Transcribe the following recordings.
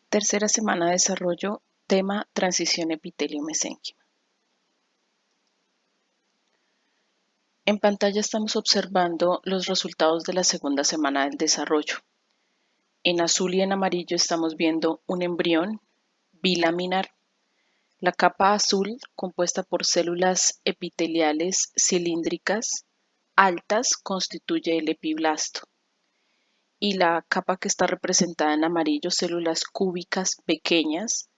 Tercera semana de desarrollo, tema transición epitelio-mesénquima. En pantalla estamos observando los resultados de la segunda semana del desarrollo. En azul y en amarillo estamos viendo un embrión bilaminar. La capa azul, compuesta por células epiteliales cilíndricas altas, constituye el epiblasto. Y la capa que está representada en amarillo, células cúbicas pequeñas,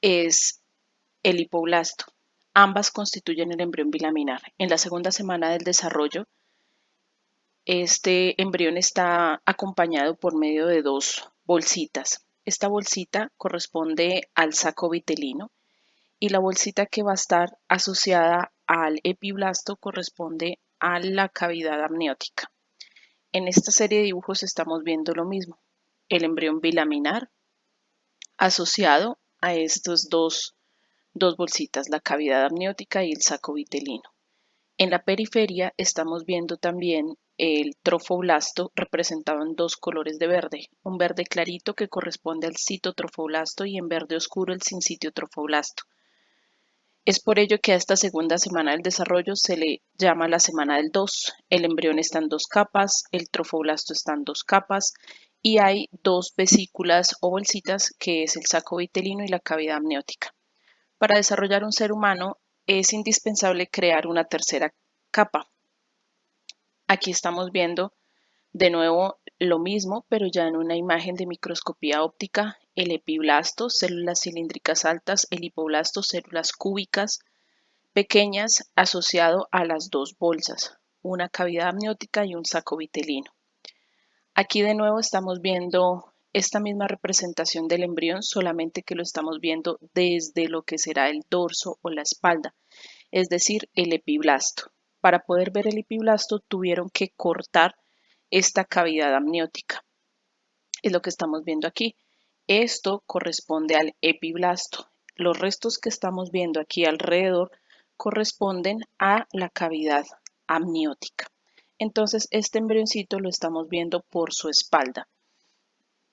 es el hipoblasto. Ambas constituyen el embrión bilaminar. En la segunda semana del desarrollo, este embrión está acompañado por medio de dos bolsitas. Esta bolsita corresponde al saco vitelino y la bolsita que va a estar asociada al epiblasto corresponde a la cavidad amniótica. En esta serie de dibujos estamos viendo lo mismo, el embrión bilaminar asociado a estos dos bolsitas, la cavidad amniótica y el saco vitelino. En la periferia estamos viendo también el trofoblasto representado en dos colores de verde, un verde clarito que corresponde al citotrofoblasto y en verde oscuro el sincitio trofoblasto. Es por ello que a esta segunda semana del desarrollo se le llama la semana del 2. El embrión está en dos capas, el trofoblasto está en dos capas y hay dos vesículas o bolsitas que es el saco vitelino y la cavidad amniótica. Para desarrollar un ser humano es indispensable crear una tercera capa. Aquí estamos viendo de nuevo lo mismo, pero ya en una imagen de microscopía óptica, el epiblasto, células cilíndricas altas, el hipoblasto, células cúbicas pequeñas asociado a las dos bolsas, una cavidad amniótica y un saco vitelino. Aquí de nuevo estamos viendo esta misma representación del embrión, solamente que lo estamos viendo desde lo que será el dorso o la espalda, es decir, el epiblasto. Para poder ver el epiblasto tuvieron que cortar esta cavidad amniótica. Es lo que estamos viendo aquí. Esto corresponde al epiblasto. Los restos que estamos viendo aquí alrededor corresponden a la cavidad amniótica. Entonces, este embrioncito lo estamos viendo por su espalda.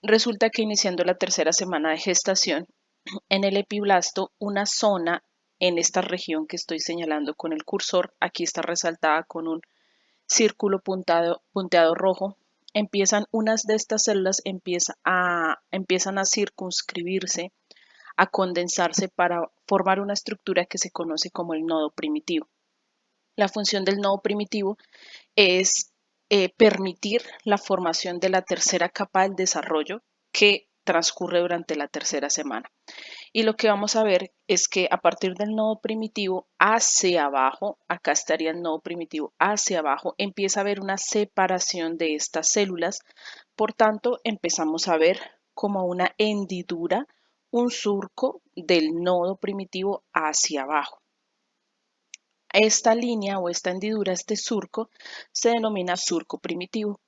Resulta que iniciando la tercera semana de gestación, en el epiblasto, una zona en esta región que estoy señalando con el cursor, aquí está resaltada con un círculo punteado rojo, empiezan unas de estas células empiezan a circunscribirse, a condensarse para formar una estructura que se conoce como el nodo primitivo. La función del nodo primitivo es permitir la formación de la tercera capa del desarrollo que transcurre durante la tercera semana. Y lo que vamos a ver es que a partir del nodo primitivo hacia abajo, acá estaría el nodo primitivo hacia abajo, empieza a haber una separación de estas células. Por tanto, empezamos a ver como una hendidura, un surco del nodo primitivo hacia abajo. Esta línea o esta hendidura, este surco, se denomina surco primitivo.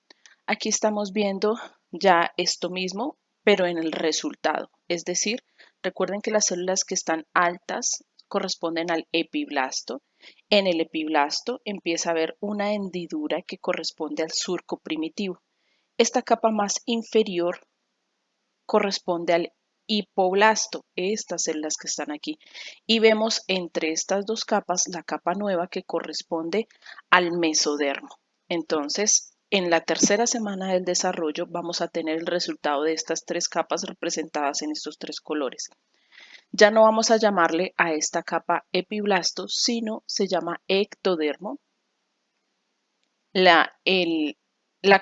Aquí estamos viendo ya esto mismo, pero en el resultado. Es decir, recuerden que las células que están altas corresponden al epiblasto. En el epiblasto empieza a haber una hendidura que corresponde al surco primitivo. Esta capa más inferior corresponde al hipoblasto, estas células que están aquí. Y vemos entre estas dos capas la capa nueva que corresponde al mesodermo. Entonces, en la tercera semana del desarrollo vamos a tener el resultado de estas tres capas representadas en estos tres colores. Ya no vamos a llamarle a esta capa epiblasto, sino se llama ectodermo. La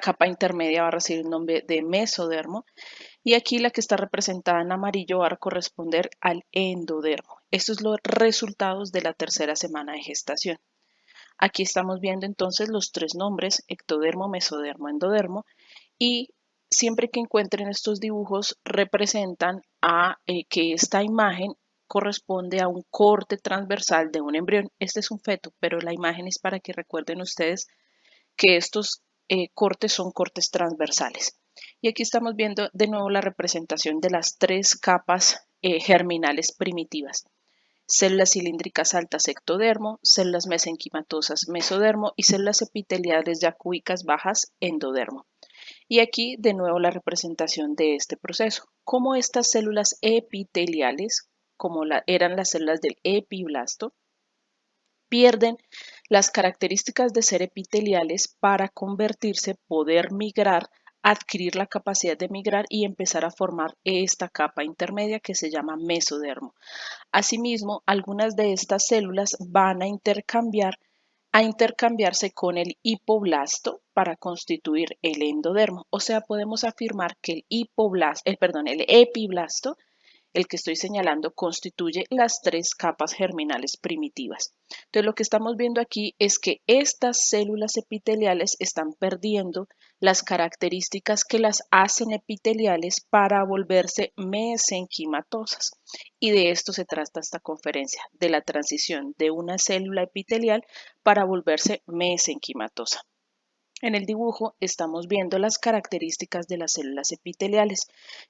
capa intermedia va a recibir el nombre de mesodermo y aquí la que está representada en amarillo va a corresponder al endodermo. Estos son los resultados de la tercera semana de gestación. Aquí estamos viendo entonces los tres nombres, ectodermo, mesodermo, endodermo, y siempre que encuentren estos dibujos representan a que esta imagen corresponde a un corte transversal de un embrión. Este es un feto, pero la imagen es para que recuerden ustedes que estos cortes son cortes transversales. Y aquí estamos viendo de nuevo la representación de las tres capas germinales primitivas. Células cilíndricas altas ectodermo, células mesenquimatosas mesodermo y células epiteliales ya cúbicas bajas endodermo. Y aquí de nuevo la representación de este proceso. Cómo estas células epiteliales, como eran las células del epiblasto, pierden las características de ser epiteliales para convertirse, poder migrar, adquirir la capacidad de migrar y empezar a formar esta capa intermedia que se llama mesodermo. Asimismo, algunas de estas células van a intercambiarse con el hipoblasto para constituir el endodermo. O sea, podemos afirmar que el epiblasto, el que estoy señalando, constituye las tres capas germinales primitivas. Entonces, lo que estamos viendo aquí es que estas células epiteliales están perdiendo las características que las hacen epiteliales para volverse mesenquimatosas. Y de esto se trata esta conferencia, de la transición de una célula epitelial para volverse mesenquimatosa. En el dibujo estamos viendo las características de las células epiteliales,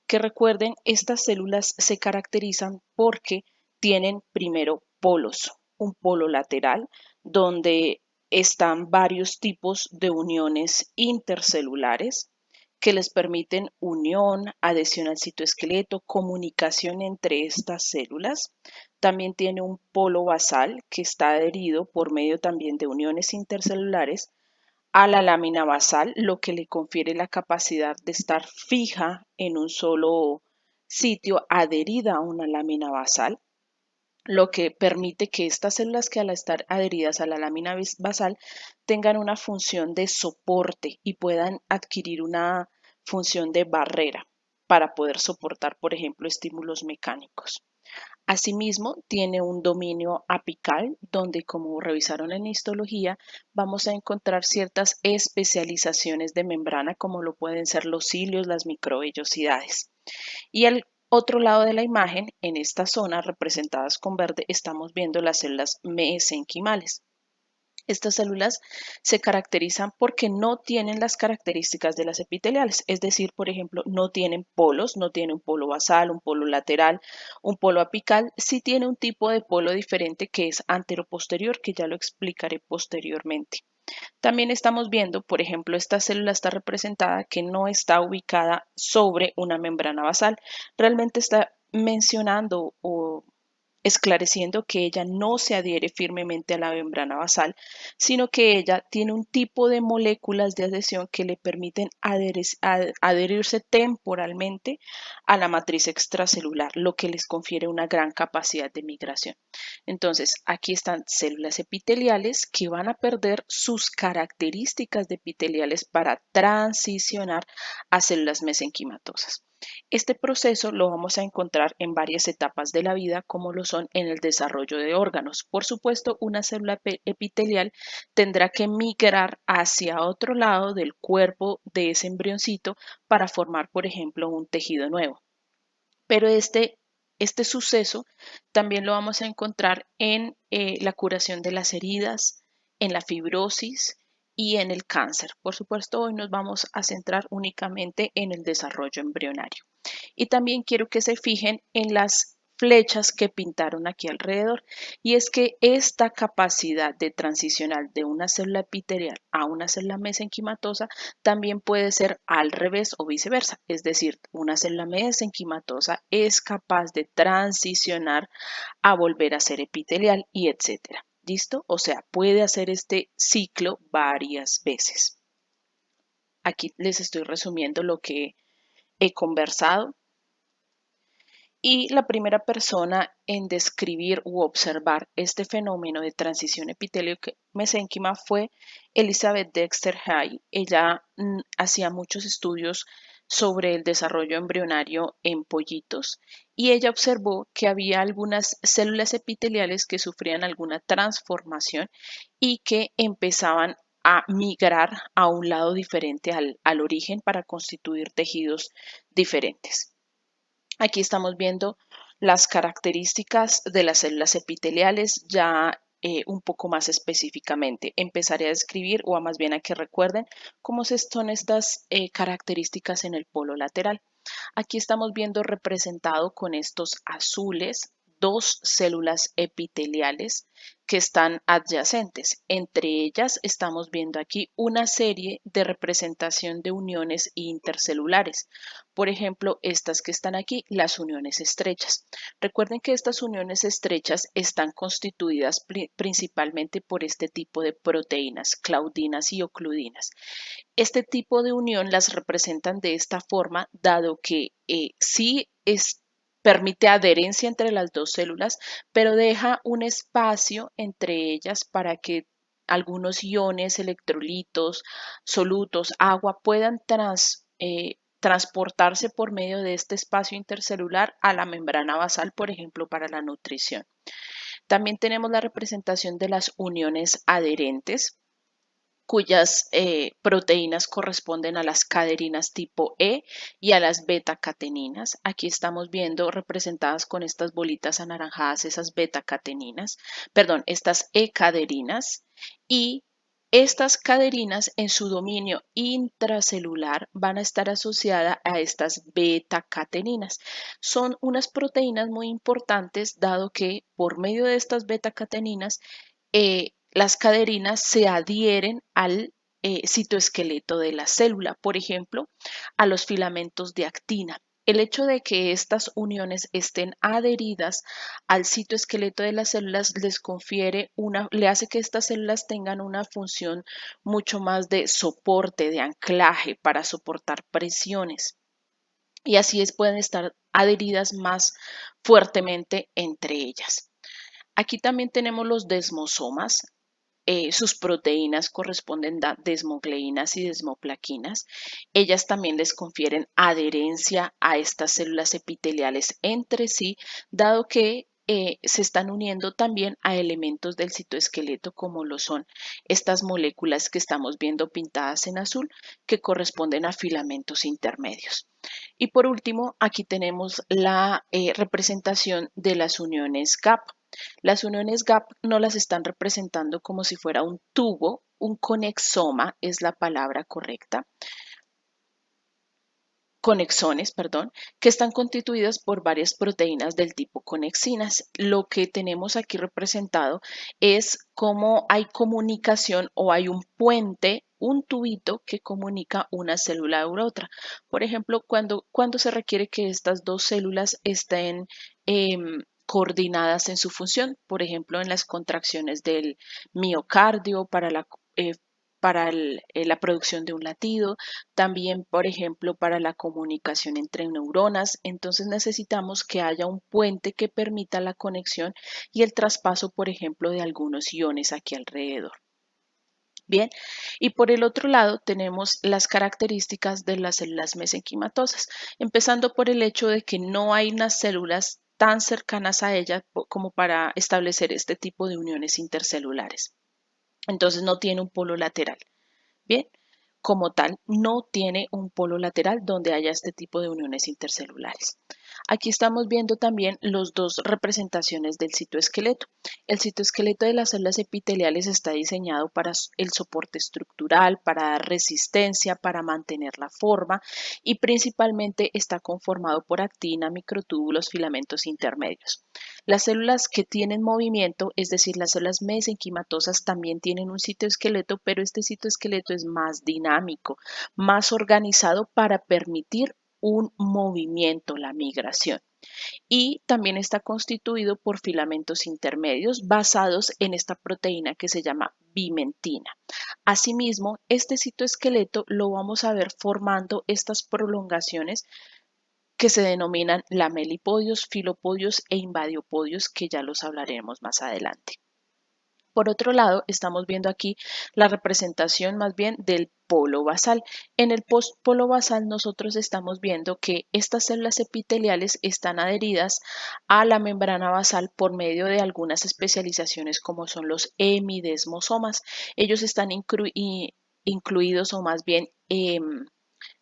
que recuerden, estas células se caracterizan porque tienen primero polos, un polo lateral donde están varios tipos de uniones intercelulares que les permiten unión, adhesión al citoesqueleto, comunicación entre estas células. También tiene un polo basal que está adherido por medio también de uniones intercelulares a la lámina basal, lo que le confiere la capacidad de estar fija en un solo sitio, adherida a una lámina basal, lo que permite que estas células, que al estar adheridas a la lámina basal tengan una función de soporte y puedan adquirir una función de barrera para poder soportar, por ejemplo, estímulos mecánicos. Asimismo, tiene un dominio apical donde, como revisaron en histología, vamos a encontrar ciertas especializaciones de membrana, como lo pueden ser los cilios, las microvellosidades. Y al otro lado de la imagen, en esta zona representadas con verde, estamos viendo las células mesenquimales. Estas células se caracterizan porque no tienen las características de las epiteliales, es decir, por ejemplo, no tienen polos, no tiene un polo basal, un polo lateral, un polo apical, sí tiene un tipo de polo diferente que es anteroposterior, que ya lo explicaré posteriormente. También estamos viendo, por ejemplo, esta célula está representada que no está ubicada sobre una membrana basal, realmente está mencionando o esclareciendo que ella no se adhiere firmemente a la membrana basal, sino que ella tiene un tipo de moléculas de adhesión que le permiten adherirse temporalmente a la matriz extracelular, lo que les confiere una gran capacidad de migración. Entonces, aquí están células epiteliales que van a perder sus características de epiteliales para transicionar a células mesenquimatosas. Este proceso lo vamos a encontrar en varias etapas de la vida, como lo son en el desarrollo de órganos. Por supuesto, una célula epitelial tendrá que migrar hacia otro lado del cuerpo de ese embrioncito para formar, por ejemplo, un tejido nuevo. Pero este suceso también lo vamos a encontrar en la curación de las heridas, en la fibrosis y en el cáncer. Por supuesto, hoy nos vamos a centrar únicamente en el desarrollo embrionario. Y también quiero que se fijen en las flechas que pintaron aquí alrededor, y es que esta capacidad de transicionar de una célula epitelial a una célula mesenquimatosa también puede ser al revés o viceversa, es decir, una célula mesenquimatosa es capaz de transicionar a volver a ser epitelial y etcétera. ¿Listo? O sea, puede hacer este ciclo varias veces. Aquí les estoy resumiendo lo que he conversado. Y la primera persona en describir u observar este fenómeno de transición epitelio-mesénquima fue Elizabeth Dexter Hay. Ella hacía muchos estudios sobre el desarrollo embrionario en pollitos y ella observó que había algunas células epiteliales que sufrían alguna transformación y que empezaban a migrar a un lado diferente al origen para constituir tejidos diferentes. Aquí estamos viendo las características de las células epiteliales ya un poco más específicamente. Empezaré a describir, o a más bien a que recuerden cómo son estas características en el polo lateral. Aquí estamos viendo representado con estos azules dos células epiteliales que están adyacentes. Entre ellas estamos viendo aquí una serie de representación de uniones intercelulares. Por ejemplo, estas que están aquí, las uniones estrechas. Recuerden que estas uniones estrechas están constituidas principalmente por este tipo de proteínas, claudinas y ocludinas. Este tipo de unión las representan de esta forma, dado que sí permite adherencia entre las dos células, pero deja un espacio entre ellas para que algunos iones, electrolitos, solutos, agua puedan transportarse por medio de este espacio intercelular a la membrana basal, por ejemplo, para la nutrición. También tenemos la representación de las uniones adherentes, cuyas proteínas corresponden a las caderinas tipo E y a las beta-cateninas. Aquí estamos viendo representadas con estas bolitas anaranjadas esas beta-cateninas, perdón, estas E-caderinas, y estas caderinas en su dominio intracelular van a estar asociadas a estas beta-cateninas. Son unas proteínas muy importantes dado que por medio de estas beta-cateninas las caderinas se adhieren al citoesqueleto de la célula, por ejemplo, a los filamentos de actina. El hecho de que estas uniones estén adheridas al citoesqueleto de las células les confiere le hace que estas células tengan una función mucho más de soporte, de anclaje para soportar presiones. Y así pueden estar adheridas más fuertemente entre ellas. Aquí también tenemos los desmosomas. Sus proteínas corresponden a desmogleínas y desmoplaquinas. Ellas también les confieren adherencia a estas células epiteliales entre sí, dado que se están uniendo también a elementos del citoesqueleto como lo son estas moléculas que estamos viendo pintadas en azul, que corresponden a filamentos intermedios. Y por último, aquí tenemos la representación de las uniones GAP. Las uniones GAP no las están representando como si fuera un tubo, un conexoma es la palabra correcta, conexones, perdón, que están constituidas por varias proteínas del tipo conexinas. Lo que tenemos aquí representado es cómo hay comunicación o hay un puente, un tubito que comunica una célula a otra. Por ejemplo, cuando se requiere que estas dos células estén coordinadas en su función, por ejemplo, en las contracciones del miocardio eh, la producción de un latido, también, por ejemplo, para la comunicación entre neuronas. Entonces necesitamos que haya un puente que permita la conexión y el traspaso, por ejemplo, de algunos iones aquí alrededor. Bien, y por el otro lado tenemos las características de las células mesenquimatosas, empezando por el hecho de que no hay unas células tan cercanas a ellas como para establecer este tipo de uniones intercelulares. Entonces no tiene un polo lateral. Bien, como tal, no tiene un polo lateral donde haya este tipo de uniones intercelulares. Aquí estamos viendo también las dos representaciones del citoesqueleto. El citoesqueleto de las células epiteliales está diseñado para el soporte estructural, para dar resistencia, para mantener la forma y principalmente está conformado por actina, microtúbulos, filamentos intermedios. Las células que tienen movimiento, es decir, las células mesenquimatosas también tienen un citoesqueleto, pero este citoesqueleto es más dinámico, más organizado para permitir un movimiento, la migración. Y también está constituido por filamentos intermedios basados en esta proteína que se llama bimentina. Asimismo, este citoesqueleto lo vamos a ver formando estas prolongaciones que se denominan lamelipodios, filopodios e invadiopodios, que ya los hablaremos más adelante. Por otro lado, estamos viendo aquí la representación más bien del polo basal. En el polo basal nosotros estamos viendo que estas células epiteliales están adheridas a la membrana basal por medio de algunas especializaciones como son los hemidesmosomas. Ellos están incluidos o más bien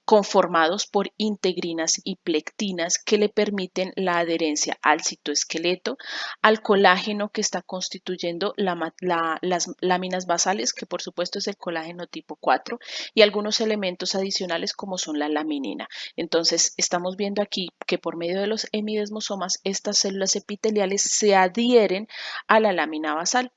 conformados por integrinas y plectinas que le permiten la adherencia al citoesqueleto, al colágeno que está constituyendo las láminas basales, que por supuesto es el colágeno tipo 4, y algunos elementos adicionales como son la laminina. Entonces, estamos viendo aquí que por medio de los hemidesmosomas, estas células epiteliales se adhieren a la lámina basal.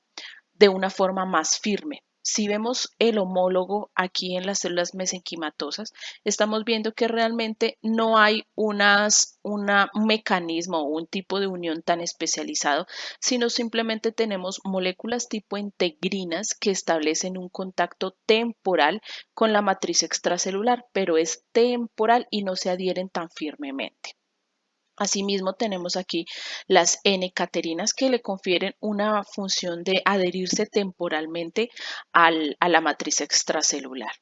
de una forma más firme. Si vemos el homólogo aquí en las células mesenquimatosas, estamos viendo que realmente no hay un mecanismo o un tipo de unión tan especializado, sino simplemente tenemos moléculas tipo integrinas que establecen un contacto temporal con la matriz extracelular, pero es temporal y no se adhieren tan firmemente. Asimismo, tenemos aquí las N-caterinas que le confieren una función de adherirse temporalmente a la matriz extracelular.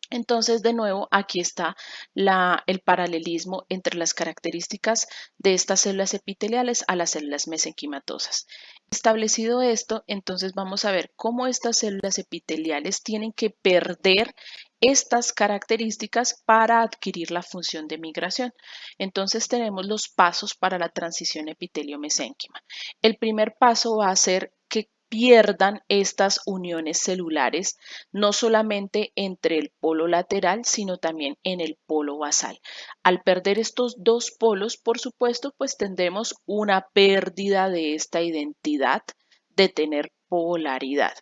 Entonces, de nuevo, aquí está el paralelismo entre las características de estas células epiteliales a las células mesenquimatosas. Establecido esto, entonces vamos a ver cómo estas células epiteliales tienen que perder estas características para adquirir la función de migración. Entonces tenemos los pasos para la transición epitelio-mesénquima. El primer paso va a ser que pierdan estas uniones celulares, no solamente entre el polo lateral, sino también en el polo basal. Al perder estos dos polos, por supuesto, pues tendremos una pérdida de esta identidad de tener polaridad.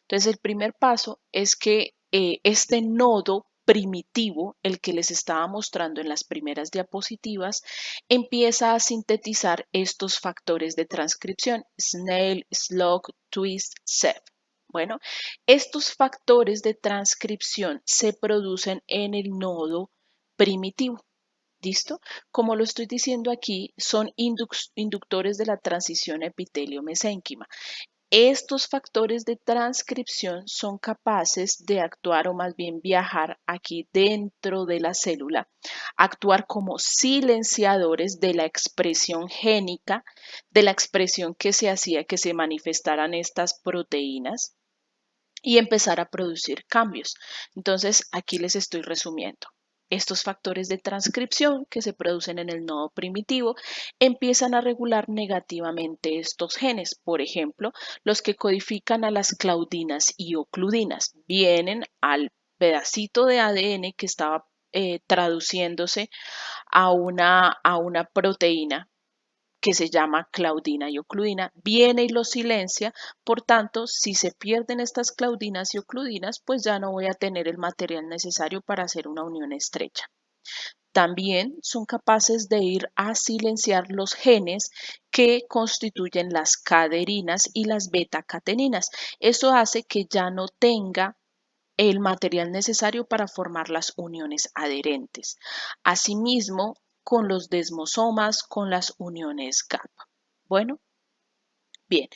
Entonces, el primer paso es que este nodo primitivo, el que les estaba mostrando en las primeras diapositivas, empieza a sintetizar estos factores de transcripción, Snail, Slug, Twist, Sep. Bueno, estos factores de transcripción se producen en el nodo primitivo. ¿Listo? Como lo estoy diciendo aquí, son inductores de la transición epitelio-mesénquima. Estos factores de transcripción son capaces de actuar o más bien viajar aquí dentro de la célula, actuar como silenciadores de la expresión génica, de la expresión que se hacía que se manifestaran estas proteínas y empezar a producir cambios. Entonces, aquí les estoy resumiendo. Estos factores de transcripción que se producen en el nodo primitivo empiezan a regular negativamente estos genes. Por ejemplo, los que codifican a las claudinas y ocludinas vienen al pedacito de ADN que estaba traduciéndose a una proteína que se llama claudina y ocludina, viene y lo silencia. Por tanto, si se pierden estas claudinas y ocludinas, pues ya no voy a tener el material necesario para hacer una unión estrecha. También son capaces de ir a silenciar los genes que constituyen las caderinas y las beta-cateninas. Eso hace que ya no tenga el material necesario para formar las uniones adherentes. Asimismo, con los desmosomas, con las uniones gap. Bueno, bien,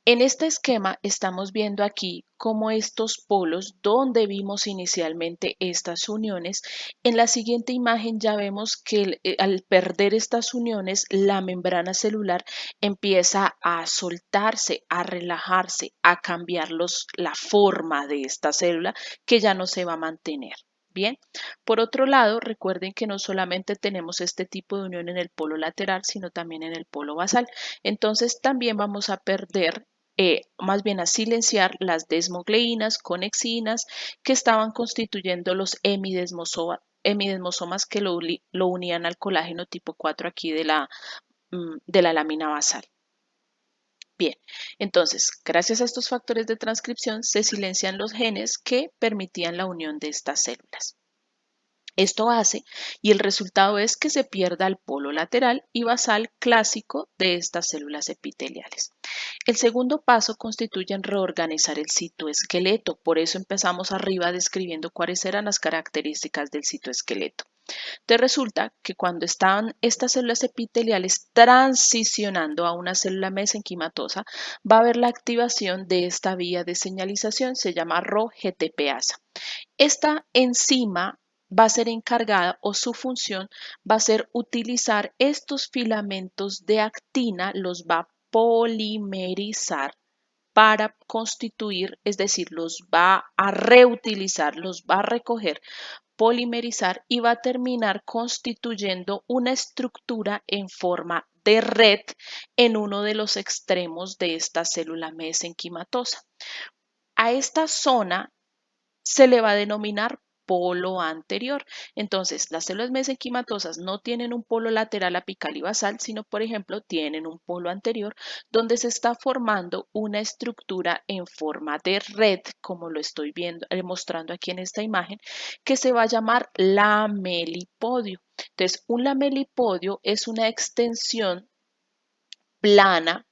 en este esquema estamos viendo aquí cómo estos polos, donde vimos inicialmente estas uniones, en la siguiente imagen ya vemos que al perder estas uniones, la membrana celular empieza a soltarse, a relajarse, a cambiar la forma de esta célula que ya no se va a mantener. Bien, por otro lado, recuerden que no solamente tenemos este tipo de unión en el polo lateral, sino también en el polo basal. Entonces, también vamos a perder más bien a silenciar las desmogleínas, conexinas que estaban constituyendo los hemidesmosomas que lo unían al colágeno tipo 4 aquí de la lámina basal. Bien, entonces, gracias a estos factores de transcripción se silencian los genes que permitían la unión de estas células. Esto hace y el resultado es que se pierda el polo lateral y basal clásico de estas células epiteliales. El segundo paso constituye en reorganizar el citoesqueleto, por eso empezamos arriba describiendo cuáles eran las características del citoesqueleto. Te resulta que cuando están estas células epiteliales transicionando a una célula mesenquimatosa, va a haber la activación de esta vía de señalización, se llama RO-GTPasa. Esta enzima va a ser encargada o su función va a ser utilizar estos filamentos de actina, los va a polimerizar para constituir, es decir, los va a reutilizar, los va a recoger, polimerizar y va a terminar constituyendo una estructura en forma de red en uno de los extremos de esta célula mesenquimatosa. A esta zona se le va a denominar polo anterior. Entonces, las células mesenquimatosas no tienen un polo lateral apical y basal, sino, por ejemplo, tienen un polo anterior donde se está formando una estructura en forma de red, como lo estoy viendo, mostrando aquí en esta imagen, que se va a llamar lamelipodio. Entonces, un lamelipodio es una extensión plana,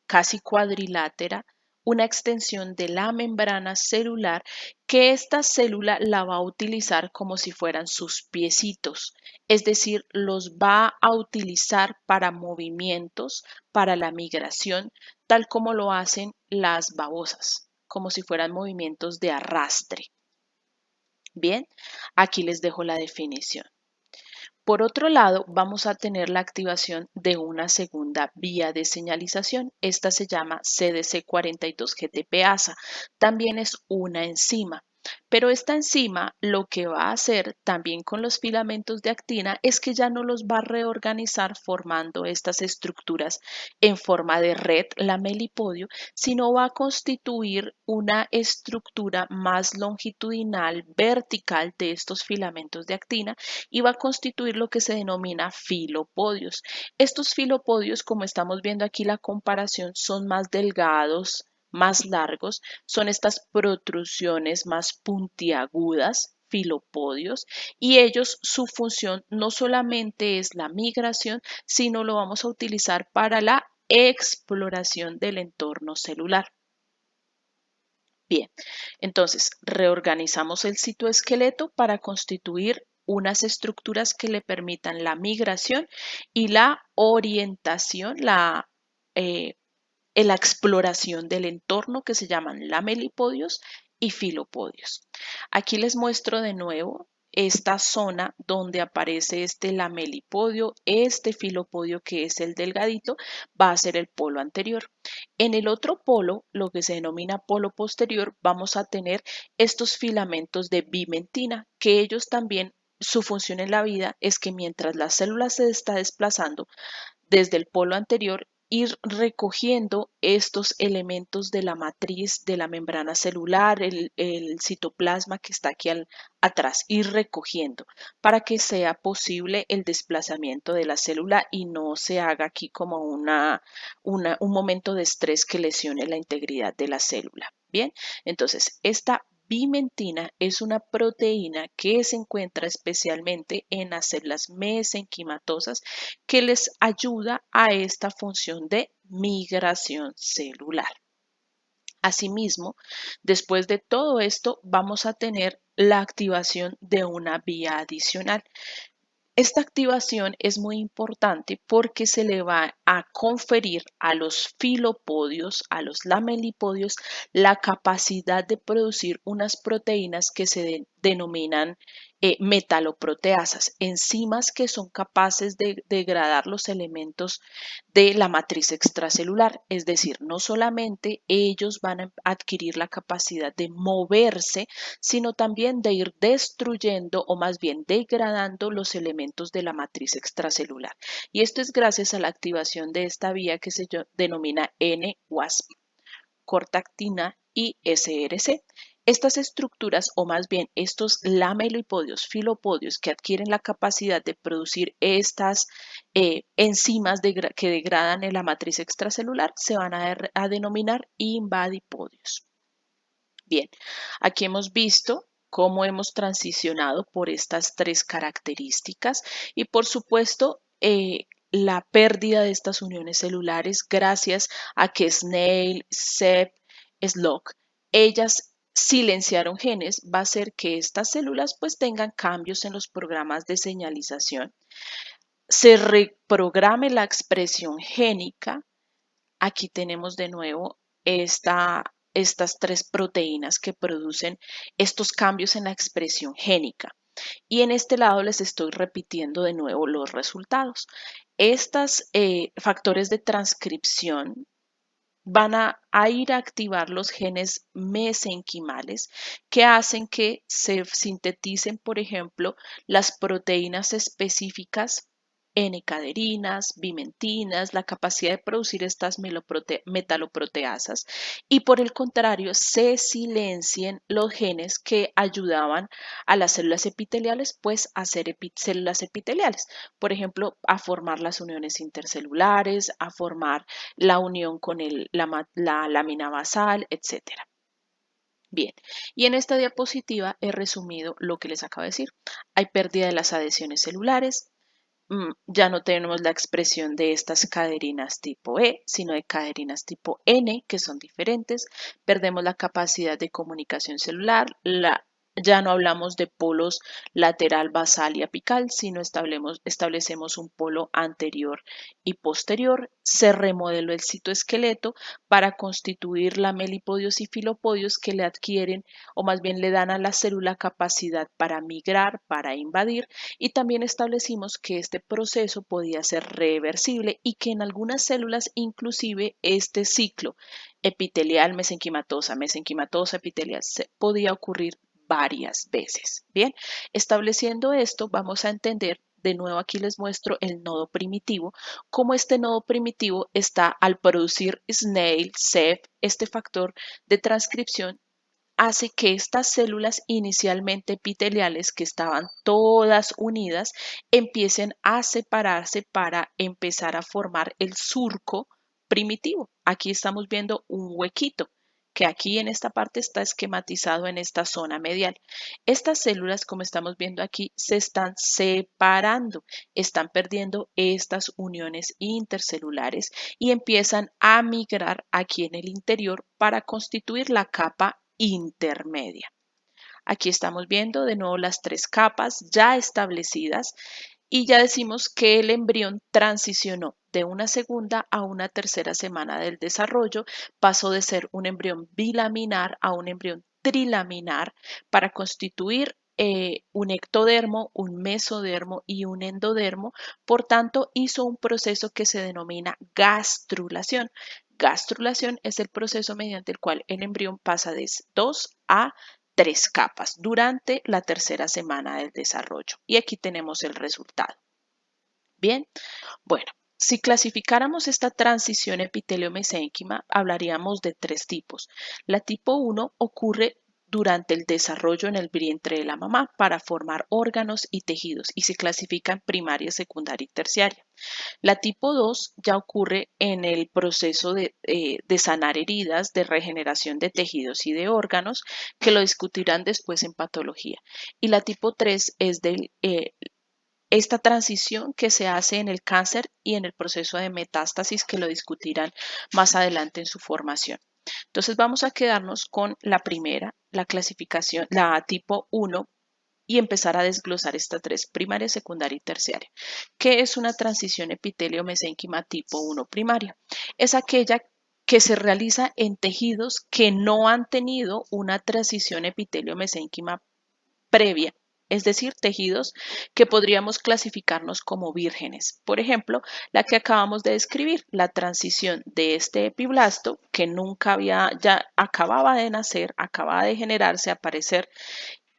casi cuadrilátera, una extensión de la membrana celular que esta célula la va a utilizar como si fueran sus piecitos, es decir, los va a utilizar para movimientos, para la migración, tal como lo hacen las babosas, como si fueran movimientos de arrastre. Bien, aquí les dejo la definición. Por otro lado, vamos a tener la activación de una segunda vía de señalización. Esta se llama CDC42-GTPasa. También es una enzima. Pero esta enzima lo que va a hacer también con los filamentos de actina es que ya no los va a reorganizar formando estas estructuras en forma de red lamelipodio, sino va a constituir una estructura más longitudinal, vertical de estos filamentos de actina y va a constituir lo que se denomina filopodios. Estos filopodios, como estamos viendo aquí la comparación, son más delgados, más largos, son estas protrusiones más puntiagudas, filopodios, y ellos su función no solamente es la migración, sino lo vamos a utilizar para la exploración del entorno celular. Bien, entonces reorganizamos el citoesqueleto para constituir unas estructuras que le permitan la migración y la orientación, eh, la exploración del entorno que se llaman lamelipodios y filopodios. Aquí les muestro de nuevo esta zona donde aparece este lamelipodio, este filopodio que es el delgadito, va a ser el polo anterior. En el otro polo, lo que se denomina polo posterior, vamos a tener estos filamentos de bimentina, que ellos también, su función en la vida es que mientras la célula se está desplazando desde el polo anterior, ir recogiendo estos elementos de la matriz de la membrana celular, el citoplasma que está aquí atrás, ir recogiendo para que sea posible el desplazamiento de la célula y no se haga aquí como un momento de estrés que lesione la integridad de la célula. Bien, entonces esta bimentina es una proteína que se encuentra especialmente en las células mesenquimatosas que les ayuda a esta función de migración celular. Asimismo, después de todo esto, vamos a tener la activación de una vía adicional. Esta activación es muy importante porque se le va a conferir a los filopodios, a los lamelipodios, la capacidad de producir unas proteínas que se denominan metaloproteasas, enzimas que son capaces de degradar los elementos de la matriz extracelular. Es decir, no solamente ellos van a adquirir la capacidad de moverse, sino también de ir destruyendo o más bien degradando los elementos de la matriz extracelular. Y esto es gracias a la activación de esta vía que se denomina N-WASP, cortactina y SRC. Estas estructuras, o más bien estos lamelipodios, filopodios que adquieren la capacidad de producir estas enzimas que degradan en la matriz extracelular, se van a denominar invadipodios. Bien, aquí hemos visto cómo hemos transicionado por estas tres características y por supuesto la pérdida de estas uniones celulares gracias a que Snail, Sepp, Slock, ellas silenciaron genes, va a hacer que estas células pues tengan cambios en los programas de señalización, se reprograme la expresión génica. Aquí tenemos de nuevo estas tres proteínas que producen estos cambios en la expresión génica. Y en este lado les estoy repitiendo de nuevo los resultados. Estos factores de transcripción van a ir a activar los genes mesenquimales que hacen que se sinteticen, por ejemplo, las proteínas específicas N-caderinas, bimentinas, la capacidad de producir estas metaloproteasas y por el contrario se silencien los genes que ayudaban a las células epiteliales pues a ser células epiteliales, por ejemplo, a formar las uniones intercelulares, a formar la unión con la lámina basal, etcétera. Bien, y en esta diapositiva he resumido lo que les acabo de decir. Hay pérdida de las adhesiones celulares, ya no tenemos la expresión de estas caderinas tipo E, sino de caderinas tipo N, que son diferentes. Perdemos la capacidad de comunicación celular, ya no hablamos de polos lateral, basal y apical, sino establecemos un polo anterior y posterior. Se remodeló el citoesqueleto para constituir lamélipodios y filopodios que le adquieren o más bien le dan a la célula capacidad para migrar, para invadir, y también establecimos que este proceso podía ser reversible y que en algunas células inclusive este ciclo epitelial, mesenquimatosa, epitelial, podía ocurrir varias veces. Bien, estableciendo esto vamos a entender, de nuevo aquí les muestro el nodo primitivo, cómo este nodo primitivo está al producir snail, CEF, este factor de transcripción hace que estas células inicialmente epiteliales que estaban todas unidas empiecen a separarse para empezar a formar el surco primitivo. Aquí estamos viendo un huequito que aquí en esta parte está esquematizado en esta zona medial. Estas células, como estamos viendo aquí, se están separando, están perdiendo estas uniones intercelulares y empiezan a migrar aquí en el interior para constituir la capa intermedia. Aquí estamos viendo de nuevo las tres capas ya establecidas y ya decimos que el embrión transicionó de una segunda a una tercera semana del desarrollo, pasó de ser un embrión bilaminar a un embrión trilaminar para constituir un ectodermo, un mesodermo y un endodermo. Por tanto, hizo un proceso que se denomina gastrulación. Gastrulación es el proceso mediante el cual el embrión pasa de 2 a 3 capas durante la tercera semana del desarrollo. Y aquí tenemos el resultado. Bien, bueno, si clasificáramos esta transición epitelio-mesénquima, hablaríamos de tres tipos. La tipo 1 ocurre durante el desarrollo en el vientre de la mamá para formar órganos y tejidos y se clasifica en primaria, secundaria y terciaria. La tipo 2 ya ocurre en el proceso de sanar heridas, de regeneración de tejidos y de órganos, que lo discutirán después en patología. Y la tipo 3 es esta transición que se hace en el cáncer y en el proceso de metástasis, que lo discutirán más adelante en su formación. Entonces vamos a quedarnos con la primera, la clasificación, la tipo 1, y empezar a desglosar estas tres, primaria, secundaria y terciaria. ¿Qué es una transición epitelio-mesénquima tipo 1 primaria? Es aquella que se realiza en tejidos que no han tenido una transición epitelio-mesénquima previa, es decir, tejidos que podríamos clasificarnos como vírgenes. Por ejemplo, la que acabamos de describir, la transición de este epiblasto que nunca ya acababa de nacer, acababa de generarse, aparecer,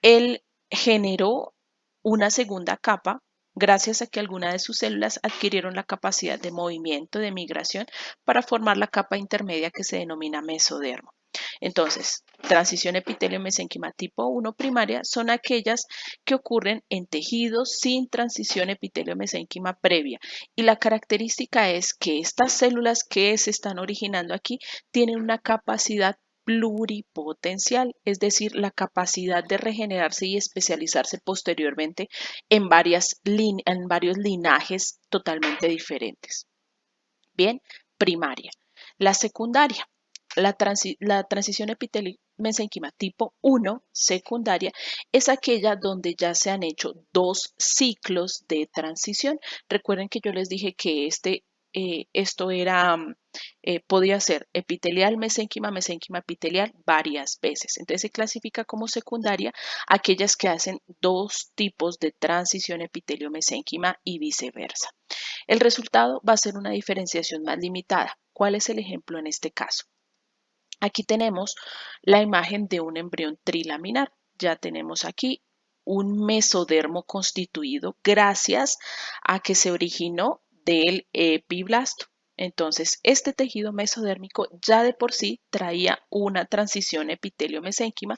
él generó una segunda capa gracias a que algunas de sus células adquirieron la capacidad de movimiento, de migración, para formar la capa intermedia que se denomina mesodermo. Entonces, transición epitelio-mesénquima tipo 1 primaria son aquellas que ocurren en tejidos sin transición epitelio-mesénquima previa. Y la característica es que estas células que se están originando aquí tienen una capacidad pluripotencial, es decir, la capacidad de regenerarse y especializarse posteriormente en varios linajes totalmente diferentes. Bien, primaria. La secundaria. La transición epitelio-mesénquima tipo 1, secundaria, es aquella donde ya se han hecho dos ciclos de transición. Recuerden que yo les dije que esto era, podía ser epitelial, mesénquima, mesénquima, epitelial varias veces. Entonces se clasifica como secundaria aquellas que hacen dos tipos de transición epitelio-mesénquima y viceversa. El resultado va a ser una diferenciación más limitada. ¿Cuál es el ejemplo en este caso? Aquí tenemos la imagen de un embrión trilaminar. Ya tenemos aquí un mesodermo constituido gracias a que se originó del epiblasto. Entonces, este tejido mesodérmico ya de por sí traía una transición epitelio-mesénquima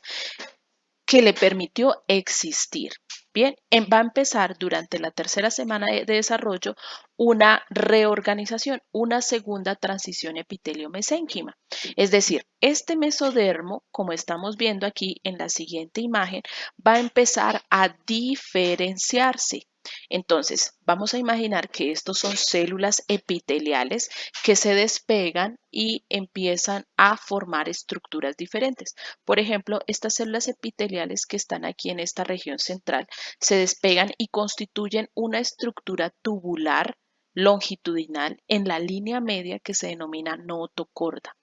que le permitió existir. Bien, va a empezar durante la tercera semana de desarrollo una reorganización, una segunda transición epitelio-mesénquima. Es decir, este mesodermo, como estamos viendo aquí en la siguiente imagen, va a empezar a diferenciarse. Entonces, vamos a imaginar que estos son células epiteliales que se despegan y empiezan a formar estructuras diferentes. Por ejemplo, estas células epiteliales que están aquí en esta región central se despegan y constituyen una estructura tubular longitudinal en la línea media que se denomina notocorda.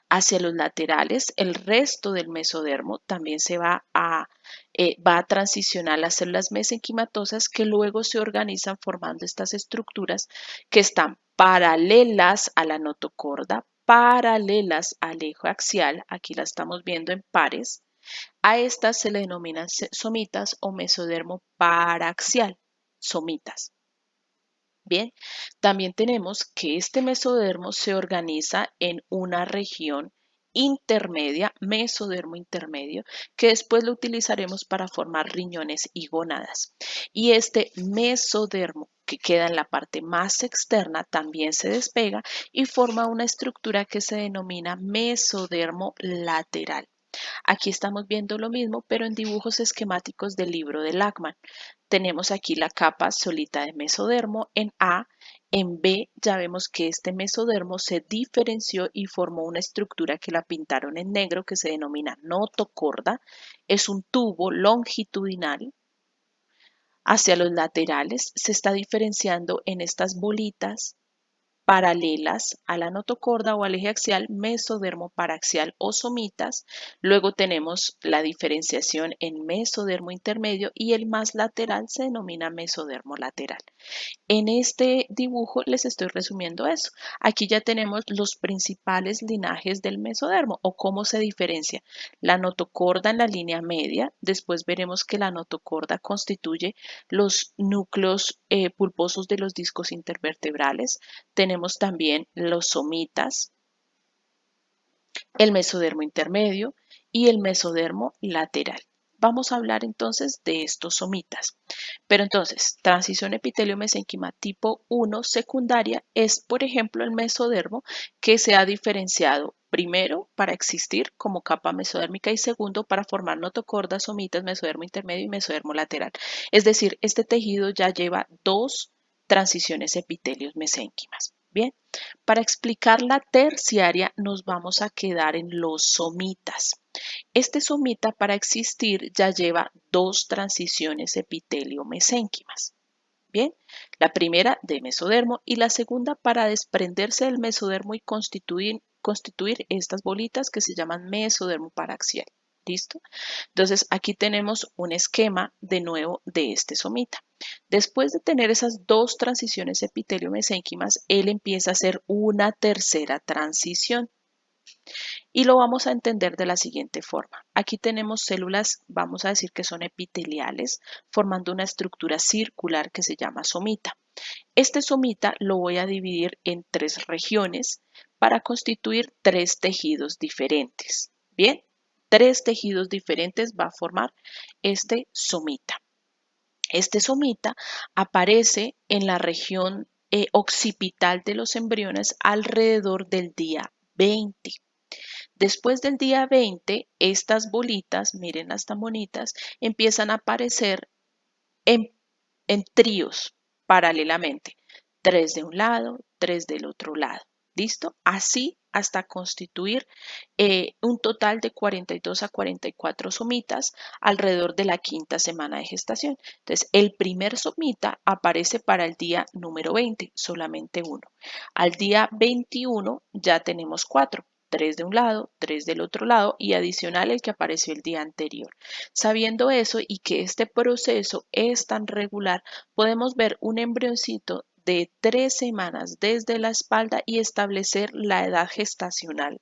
Hacia los laterales, el resto del mesodermo también va a transicionar las células mesenquimatosas que luego se organizan formando estas estructuras que están paralelas a la notocorda, paralelas al eje axial, aquí la estamos viendo en pares. A estas se le denominan somitas o mesodermo paraxial, somitas. Bien, también tenemos que este mesodermo se organiza en una región intermedia, mesodermo intermedio, que después lo utilizaremos para formar riñones y gónadas. Y este mesodermo que queda en la parte más externa también se despega y forma una estructura que se denomina mesodermo lateral. Aquí estamos viendo lo mismo, pero en dibujos esquemáticos del libro de Lachman. Tenemos aquí la capa solita de mesodermo en A. En B ya vemos que este mesodermo se diferenció y formó una estructura que la pintaron en negro que se denomina notocorda. Es un tubo longitudinal. Hacia los laterales se está diferenciando en estas bolitas paralelas a la notocorda o al eje axial, mesodermo paraxial o somitas. Luego tenemos la diferenciación en mesodermo intermedio y el más lateral se denomina mesodermo lateral. En este dibujo les estoy resumiendo eso. Aquí ya tenemos los principales linajes del mesodermo o cómo se diferencia. La notocorda en la línea media, después veremos que la notocorda constituye los núcleos pulposos de los discos intervertebrales. Tenemos también los somitas, el mesodermo intermedio y el mesodermo lateral. Vamos a hablar entonces de estos somitas. Pero entonces, transición epitelio-mesénquima tipo 1 secundaria es, por ejemplo, el mesodermo que se ha diferenciado primero para existir como capa mesodérmica y segundo para formar notocordas, somitas, mesodermo intermedio y mesodermo lateral. Es decir, este tejido ya lleva dos transiciones epitelios mesénquimas. Bien, para explicar la terciaria nos vamos a quedar en los somitas. Este somita para existir ya lleva dos transiciones epitelio-mesénquimas. Bien, la primera de mesodermo y la segunda para desprenderse del mesodermo y constituir estas bolitas que se llaman mesodermo paraxial. ¿Listo? Entonces aquí tenemos un esquema de nuevo de este somita. Después de tener esas dos transiciones epitelio-mesénquimas, él empieza a hacer una tercera transición. Y lo vamos a entender de la siguiente forma. Aquí tenemos células, vamos a decir que son epiteliales, formando una estructura circular que se llama somita. Este somita lo voy a dividir en tres regiones para constituir tres tejidos diferentes. Bien, tres tejidos diferentes va a formar este somita. Este somita aparece en la región occipital de los embriones alrededor del día 20. Después del día 20, estas bolitas, miren las tan bonitas, empiezan a aparecer en, en tríos paralelamente. Tres de un lado, tres del otro lado. ¿Listo? Así hasta constituir un total de 42 a 44 somitas alrededor de la quinta semana de gestación. Entonces, el primer somita aparece para el día número 20, solamente uno. Al día 21 ya tenemos cuatro. Tres de un lado, tres del otro lado y adicional el que apareció el día anterior. Sabiendo eso y que este proceso es tan regular, podemos ver un embrioncito de 3 semanas desde la espalda y establecer la edad gestacional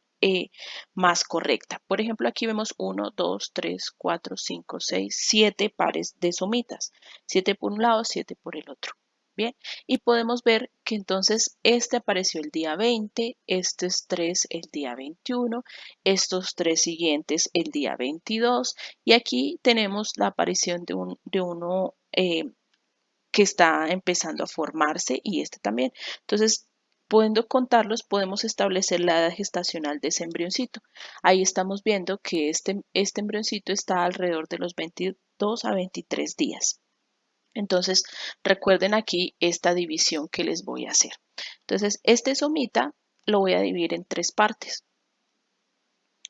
más correcta. Por ejemplo, aquí vemos 1, 2, 3, 4, 5, 6, 7 pares de somitas. 7 por un lado, 7 por el otro. Bien, y podemos ver que entonces este apareció el día 20, estos 3 el día 21, estos 3 siguientes el día 22 y aquí tenemos la aparición de uno que está empezando a formarse y este también. Entonces, pudiendo contarlos, podemos establecer la edad gestacional de ese embrioncito. Ahí estamos viendo que este embrioncito está alrededor de los 22 a 23 días. Entonces, recuerden aquí esta división que les voy a hacer. Entonces, este somita lo voy a dividir en tres partes.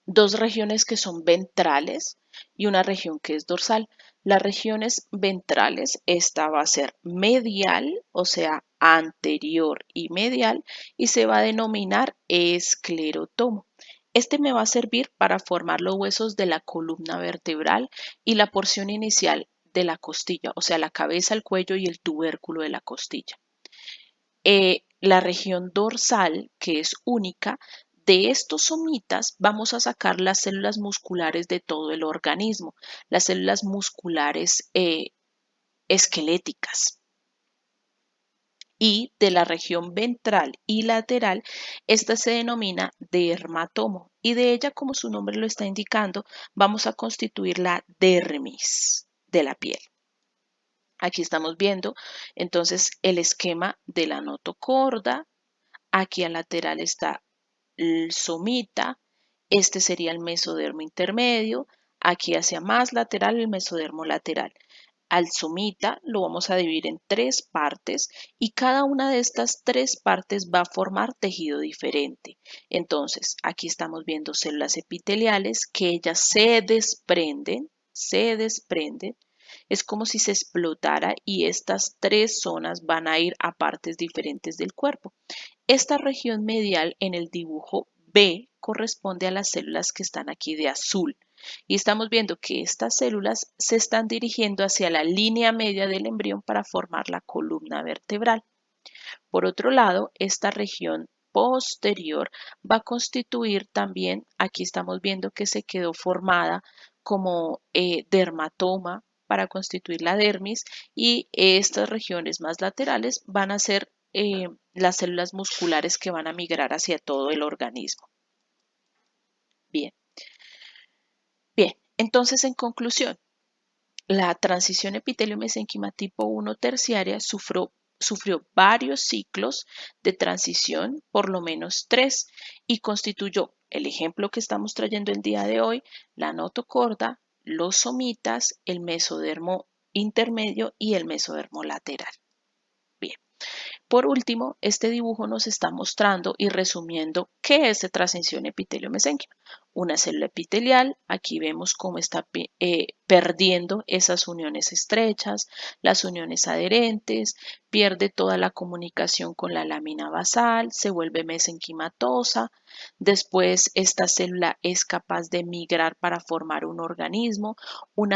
Dos regiones que son ventrales y una región que es dorsal. Las regiones ventrales, esta va a ser medial, o sea, anterior y medial, y se va a denominar esclerotomo. Este me va a servir para formar los huesos de la columna vertebral y la porción inicial de la costilla, o sea, la cabeza, el cuello y el tubérculo de la costilla. La región dorsal, que es única, de estos somitas vamos a sacar las células musculares de todo el organismo, las células musculares esqueléticas. Y de la región ventral y lateral, esta se denomina dermatomo. Y de ella, como su nombre lo está indicando, vamos a constituir la dermis de la piel. Aquí estamos viendo entonces el esquema de la notocorda. Aquí al lateral está el somita, este sería el mesodermo intermedio, aquí hacia más lateral el mesodermo lateral. Al somita lo vamos a dividir en tres partes y cada una de estas tres partes va a formar tejido diferente. Entonces, aquí estamos viendo células epiteliales que ellas se desprenden. Es como si se explotara y estas tres zonas van a ir a partes diferentes del cuerpo. Esta región medial en el dibujo B corresponde a las células que están aquí de azul. Y estamos viendo que estas células se están dirigiendo hacia la línea media del embrión para formar la columna vertebral. Por otro lado, esta región posterior va a constituir también, aquí estamos viendo que se quedó formada como dermatoma para constituir la dermis y estas regiones más laterales van a ser las células musculares que van a migrar hacia todo el organismo. Bien, bien, entonces en conclusión, la transición epitelio-mesénquima tipo 1 terciaria sufrió varios ciclos de transición, por lo menos 3, y constituyó el ejemplo que estamos trayendo el día de hoy, la notocorda, los somitas, el mesodermo intermedio y el mesodermo lateral. Bien. Por último, este dibujo nos está mostrando y resumiendo qué es de transición epitelio-mesénquima. Una célula epitelial, aquí vemos cómo está perdiendo esas uniones estrechas, las uniones adherentes, pierde toda la comunicación con la lámina basal, se vuelve mesenquimatosa. Después, esta célula es capaz de migrar para formar un organismo, un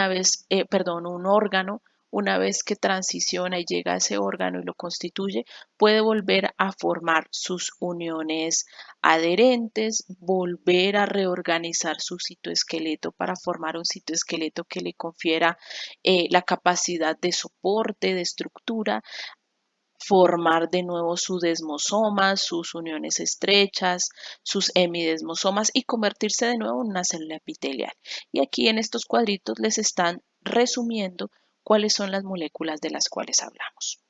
órgano. Una vez que transiciona y llega a ese órgano y lo constituye, puede volver a formar sus uniones adherentes, volver a reorganizar su citoesqueleto para formar un citoesqueleto que le confiera la capacidad de soporte, de estructura, formar de nuevo su desmosoma, sus uniones estrechas, sus hemidesmosomas y convertirse de nuevo en una célula epitelial. Y aquí en estos cuadritos les están resumiendo cuáles son las moléculas de las cuales hablamos.